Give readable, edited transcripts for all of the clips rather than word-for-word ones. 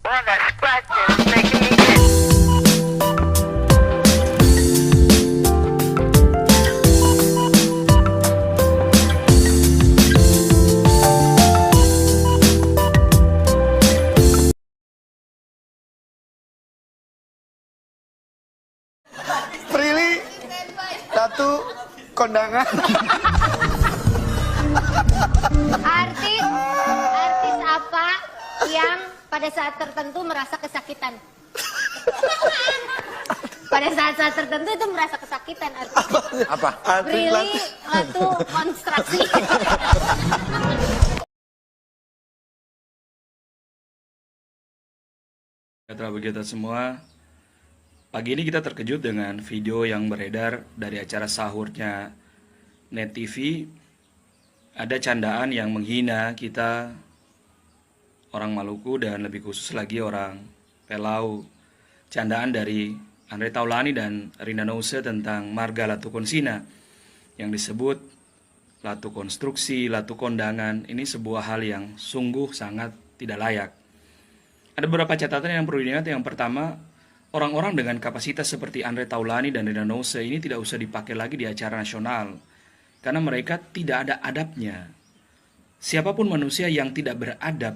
Well, that scratching is making me itch. Prilly, Ratu, kondangan. Artis apa yang pada saat tertentu merasa kesakitan? Pada saat-saat tertentu itu merasa kesakitan artis. Apa? Prilly Latu Konstruksi. Sejahtera bagi kita semua. Pagi ini kita terkejut dengan video yang beredar dari acara sahurnya Net TV. Ada candaan yang menghina kita orang Maluku dan lebih khusus lagi orang Pelau. Candaan dari Andre Taulani dan Rina Nose tentang marga Latu Konsina yang disebut Latu Konstruksi, Latu Kondangan. Ini sebuah hal yang sungguh sangat tidak layak. Ada beberapa catatan yang perlu diingat. Yang pertama, orang-orang dengan kapasitas seperti Andre Taulani dan Rina Nose ini tidak usah dipakai lagi di acara nasional karena mereka tidak ada adabnya. Siapapun manusia yang tidak beradab,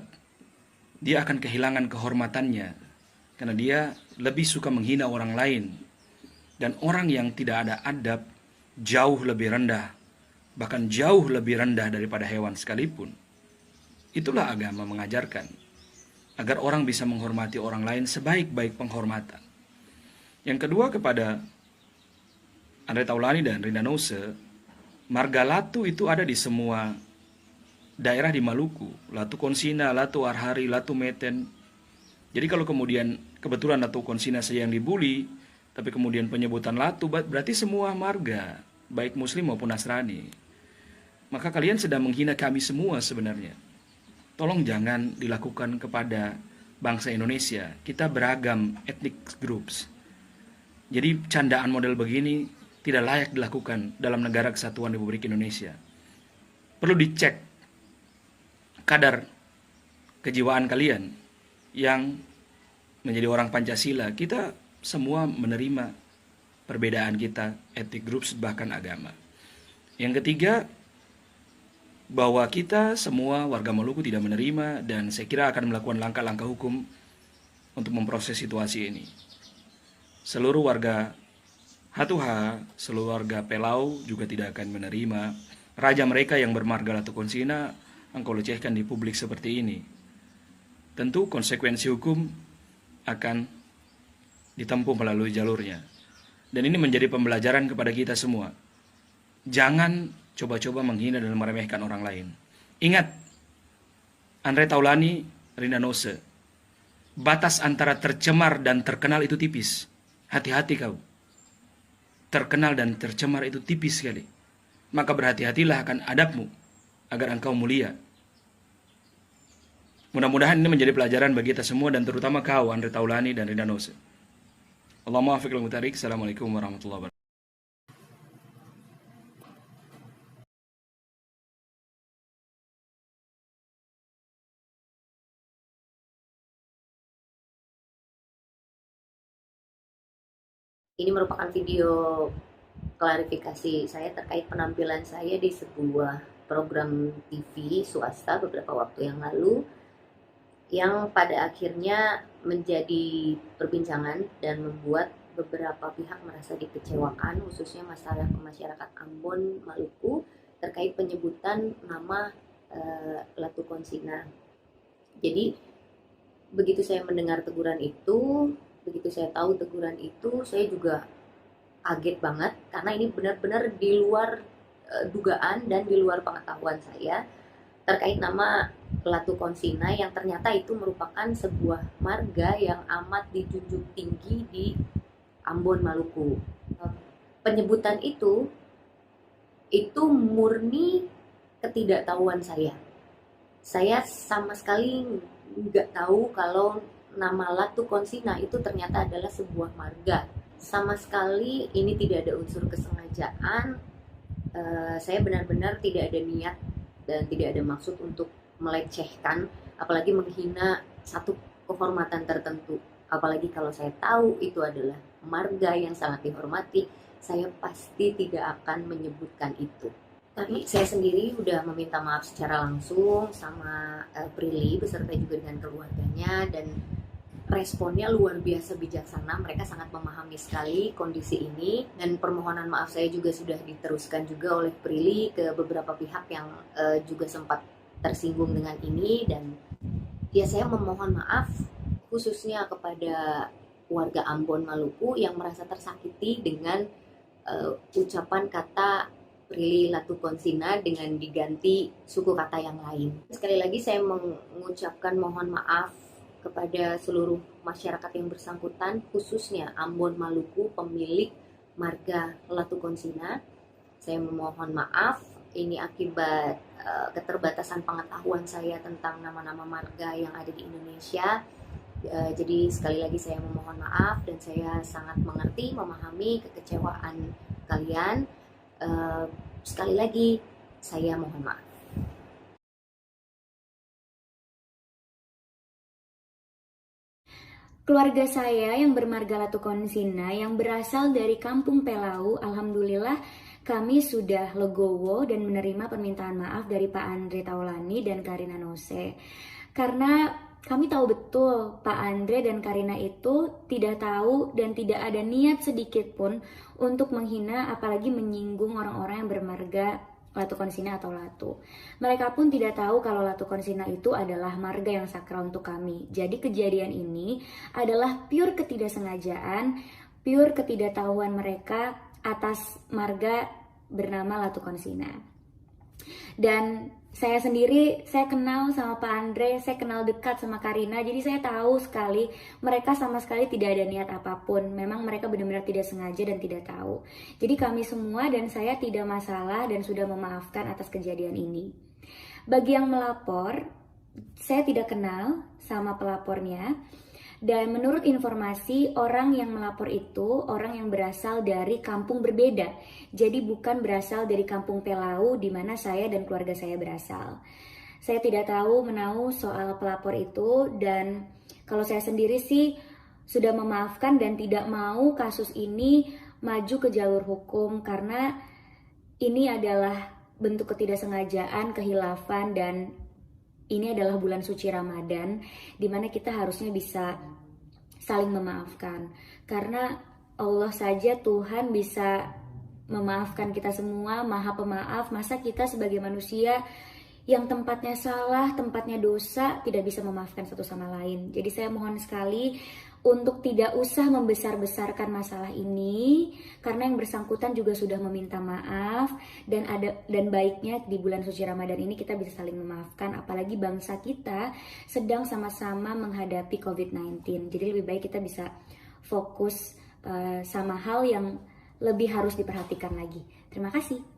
dia akan kehilangan kehormatannya karena dia lebih suka menghina orang lain. Dan orang yang tidak ada adab jauh lebih rendah, bahkan jauh lebih rendah daripada hewan sekalipun. Itulah agama mengajarkan, agar orang bisa menghormati orang lain sebaik-baik penghormatan. Yang kedua, kepada Andre Taulani dan Rina Nose, marga Latu itu ada di semua daerah di Maluku. Latu Konsina, Latu Arhari, Latu Meten. Jadi kalau kemudian kebetulan Latu Konsina saja yang dibully, tapi kemudian penyebutan Latu, berarti semua marga, baik Muslim maupun Nasrani. Maka kalian sedang menghina kami semua sebenarnya. Tolong jangan dilakukan kepada bangsa Indonesia. Kita beragam ethnic groups. Jadi candaan model begini tidak layak dilakukan dalam negara kesatuan Republik Indonesia. Perlu dicek kadar kejiwaan kalian yang menjadi orang Pancasila. Kita semua menerima perbedaan kita, ethnic groups bahkan agama. Yang ketiga, bahwa kita semua warga Maluku tidak menerima dan saya kira akan melakukan langkah-langkah hukum untuk memproses situasi ini. Seluruh warga Hatuha, seluruh warga Pelau juga tidak akan menerima raja mereka yang bermarga Latu Konsina engkau lecehkan di publik seperti ini. Tentu konsekuensi hukum akan ditempuh melalui jalurnya. Dan ini menjadi pembelajaran kepada kita semua. Jangan coba-coba menghina dan meremehkan orang lain. Ingat, Andre Taulani, Rina Nose, batas antara tercemar dan terkenal itu tipis. Hati-hati kau. Terkenal dan tercemar itu tipis sekali. Maka berhati-hatilah akan adabmu, agar engkau mulia. Mudah-mudahan ini menjadi pelajaran bagi kita semua dan terutama kau, Andre Taulani dan Rina Nose. Allahumma afiq wal mutarik. Assalamualaikum warahmatullahi wabarakatuh. Ini merupakan video klarifikasi saya terkait penampilan saya di sebuah program TV swasta beberapa waktu yang lalu, yang pada akhirnya menjadi perbincangan dan membuat beberapa pihak merasa dikecewakan, khususnya masyarakat Ambon, Maluku, terkait penyebutan nama Latu Konsina. Jadi begitu saya mendengar teguran itu, begitu saya tahu teguran itu, saya juga kaget banget karena ini benar-benar di luar dugaan dan di luar pengetahuan saya terkait nama Latu Konsina yang ternyata itu merupakan sebuah marga yang amat dijunjung tinggi di Ambon, Maluku. Penyebutan itu murni ketidaktahuan saya. Saya sama sekali nggak tahu kalau nama Latu Konsina itu ternyata adalah sebuah marga. Sama sekali ini tidak ada unsur kesengajaan. Saya benar-benar tidak ada niat dan tidak ada maksud untuk melecehkan, apalagi menghina satu kehormatan tertentu. Apalagi kalau saya tahu itu adalah marga yang sangat dihormati, saya pasti tidak akan menyebutkan itu. Tapi saya sendiri udah meminta maaf secara langsung sama Prilly beserta juga dengan keluarganya, dan responnya luar biasa bijaksana. Mereka sangat memahami sekali kondisi ini, dan permohonan maaf saya juga sudah diteruskan juga oleh Prilly ke beberapa pihak yang juga sempat tersinggung dengan ini. Dan ya, saya memohon maaf khususnya kepada warga Ambon Maluku yang merasa tersakiti dengan ucapan kata Prilly Latukonsina dengan diganti suku kata yang lain. Sekali lagi saya mengucapkan mohon maaf kepada seluruh masyarakat yang bersangkutan, khususnya Ambon Maluku, pemilik marga Latukonsina. Saya memohon maaf, ini akibat keterbatasan pengetahuan saya tentang nama-nama marga yang ada di Indonesia. Jadi sekali lagi saya memohon maaf, dan saya sangat mengerti, memahami kekecewaan kalian. Sekali lagi saya mohon maaf. Keluarga saya yang bermarga Latukonsina yang berasal dari Kampung Pelau, alhamdulillah kami sudah legowo dan menerima permintaan maaf dari Pak Andre Taulani dan Karina Nose. Karena kami tahu betul Pak Andre dan Karina itu tidak tahu dan tidak ada niat sedikit pun untuk menghina apalagi menyinggung orang-orang yang bermarga Latukonsina atau Latu. Mereka pun tidak tahu kalau Latukonsina itu adalah marga yang sakral untuk kami. Jadi kejadian ini adalah pure ketidaksengajaan, pure ketidaktahuan mereka atas marga bernama Latukonsina. Dan saya sendiri, saya kenal sama Pak Andre, saya kenal dekat sama Karina, jadi saya tahu sekali mereka sama sekali tidak ada niat apapun. Memang mereka benar-benar tidak sengaja dan tidak tahu. Jadi kami semua dan saya tidak masalah dan sudah memaafkan atas kejadian ini. Bagi yang melapor, saya tidak kenal sama pelapornya. Dan menurut informasi, orang yang melapor itu orang yang berasal dari kampung berbeda. Jadi bukan berasal dari Kampung Pelau di mana saya dan keluarga saya berasal. Saya tidak tahu menahu soal pelapor itu, dan kalau saya sendiri sih sudah memaafkan dan tidak mau kasus ini maju ke jalur hukum, karena ini adalah bentuk ketidaksengajaan, kehilafan, dan ini adalah bulan suci Ramadan di mana kita harusnya bisa saling memaafkan. Karena Allah saja, Tuhan, bisa memaafkan kita semua, Maha Pemaaf. Masa kita sebagai manusia yang tempatnya salah, tempatnya dosa, tidak bisa memaafkan satu sama lain. Jadi saya mohon sekali untuk tidak usah membesar-besarkan masalah ini, karena yang bersangkutan juga sudah meminta maaf, dan baiknya di bulan suci Ramadan ini kita bisa saling memaafkan, apalagi bangsa kita sedang sama-sama menghadapi COVID-19. Jadi lebih baik kita bisa fokus sama hal yang lebih harus diperhatikan lagi. Terima kasih.